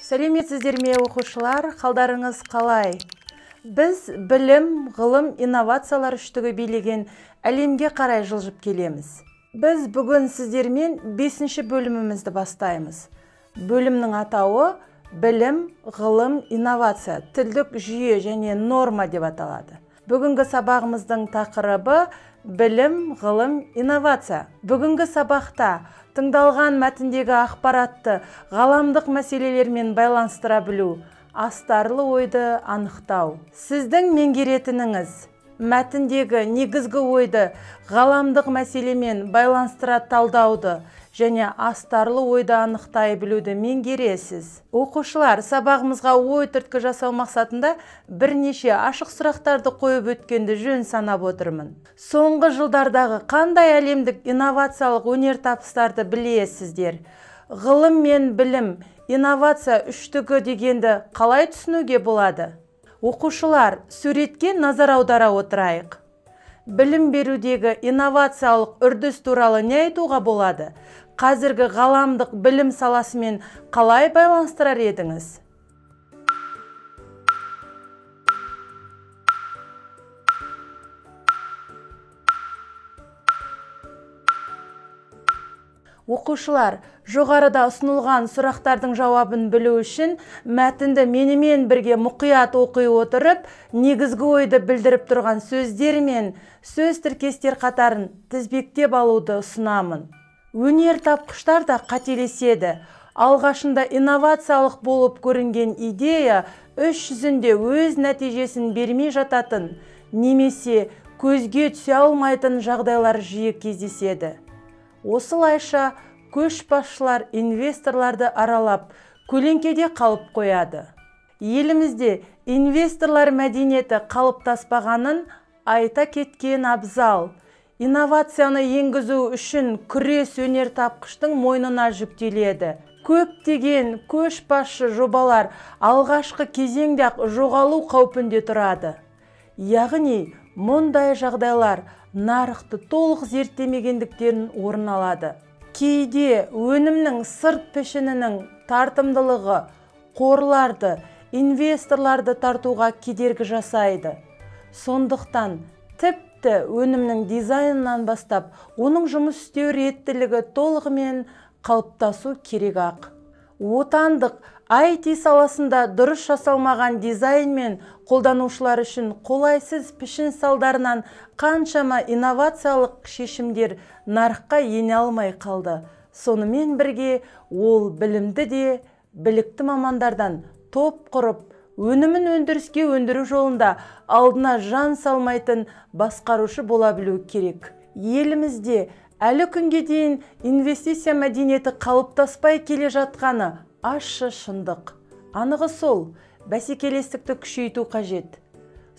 Сәлеметсіздер ме оқушылар, қалдарыңыз қалай? Біз білім, ғылым, инновациялар үштігі билеген әлемге қарай жылжып келеміз. Біз бүгін сіздермен 5-ші бөлімімізді бастаймыз. Бөлімнің атауы білім, ғылым, инновация, тілдік жүйе және норма деп аталады. Бүгінгі сабағымыздың тақырыбы білім, ғылым, инновация. Бүгінгі сабақта тыңдалған мәтіндегі ақпаратты ғаламдық мәселелермен байланыстыра білу, астарлы ойды анықтау. Сіздің меңгеретініңіз мәтіндегі негізгі ойды ғаламдық мәселемен байланыстыра талдауды және астарлы ойды анықтай білуді меңгересіз. Оқушылар, сабағымызға ой түрткі жасау мақсатында бірнеше ашық сұрақтарды қойып өткенді жөн санап отырмын. Соңғы жылдардағы қандай әлемдік инновациялық өнертабыстарды білесіздер? Ғылым мен білім, инновация үштігі дегенді қалай түсінуге болады? Оқушылар, суретке назар аудара отырайық. Білім берудегі инновациялық үрдіс туралы не айтуға болады? Қазіргі ғаламдық білім саласымен қалай байланыстырар едіңіз? Оқушылар, жоғарыда ұсынылған сұрақтардың жауабын білу үшін мәтінді менімен бірге мұқият оқи отырып, негізгі ойды білдіріп тұрған сөздер мен сөз тіркестер қатарын тізбектеп алуды ұсынамын. Өнертапқыштар да қателеседі. Алғашында инновациялық болып көрінген идея іс жүзінде өз нәтижесін бермей жататын, немесе көзге түсе алмайтын жағдайлар жиі кездеседі. Осылайша көшбасшылар инвесторларды аралап, көлеңкеде қалып қояды. Елімізде инвесторлар мәдениеті қалыптаспағанын айта кеткен абзал. Инновацияны енгізу үшін күрес өнертапқыштың мойнына жүктеледі. Көптеген көшбасшы жобалар алғашқы кезеңде-ақ жоғалу қаупінде тұрады. Яғни, мұндай жағдайлар нарықты толық зерттемегендіктерін орын алады. Кейде өнімнің сырт пішінінің тартымдылығы қорларды, инвесторларды тартуға кедергі жасайды. Сондықтан тіпті өнімнің дизайнынан бастап, оның жұмыс істеу реттілігі толығымен қалыптасу керек ақ. Отандық IT саласында дұрыс жасалмаған дизайн мен қолданушылар үшін қолайсыз пішін салдарынан қаншама инновациялық шешімдер нарыққа ене алмай қалды. Сонымен бірге ол білімді де білікті мамандардан топ құрып, өнімін өндіріске өндіру жолында алдына жан салмайтын басқарушы бола білу керек. Елімізде әлі күнге дейін инвестиция мәдениеті қалыптаспай келе жатқаны ащы шындық. Анығы сол, бәсекелестікті күшейту қажет.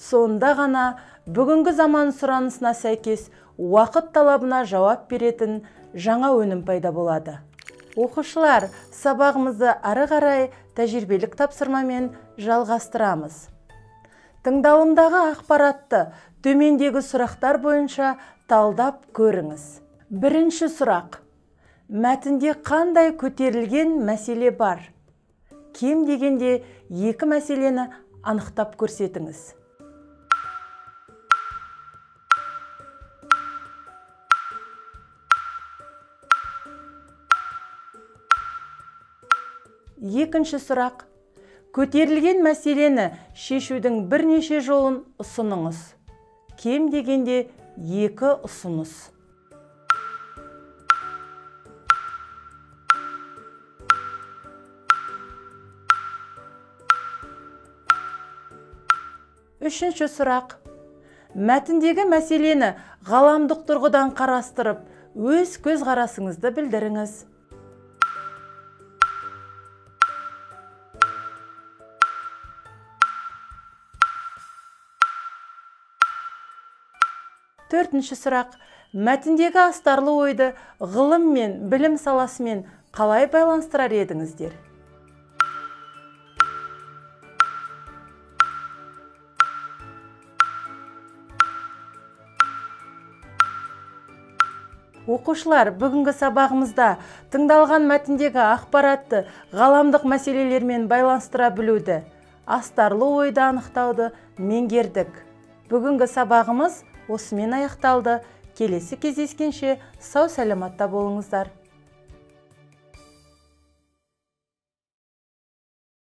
Сонда ғана бүгінгі заман сұранысына сәйкес уақыт талабына жауап беретін жаңа өнім пайда болады. Оқушылар, сабағымызды ары қарай тәжірибелік тапсырмамен жалғастырамыз. Тыңдалымдағы ақпаратты төмендегі сұрақтар бойынша талдап көріңіз. Бірінші сұрақ. Мәтінде қандай көтерілген мәселе бар? Кем дегенде екі мәселені анықтап көрсетіңіз. Екінші сұрақ. Көтерілген мәселені шешудің бірнеше жолын ұсыныңыз. Кем дегенде екі ұсыныс. Үшінші сұрақ. Мәтіндегі мәселені ғаламдық тұрғыдан қарастырып, өз көзқарасыңызды білдіріңіз. Төртінші сұрақ. Мәтіндегі астарлы ойды ғылым мен білім саласымен қалай байланыстырар едіңіздер? Оқушылар, бүгінгі сабағымызда тыңдалған мәтіндегі ақпаратты ғаламдық мәселелермен байланыстыра білуді, астарлы ойды анықтауды меңгердік. Бүгінгі сабағымыз осымен аяқталды. Келесі кездескенше сау саламатта болыңыздар.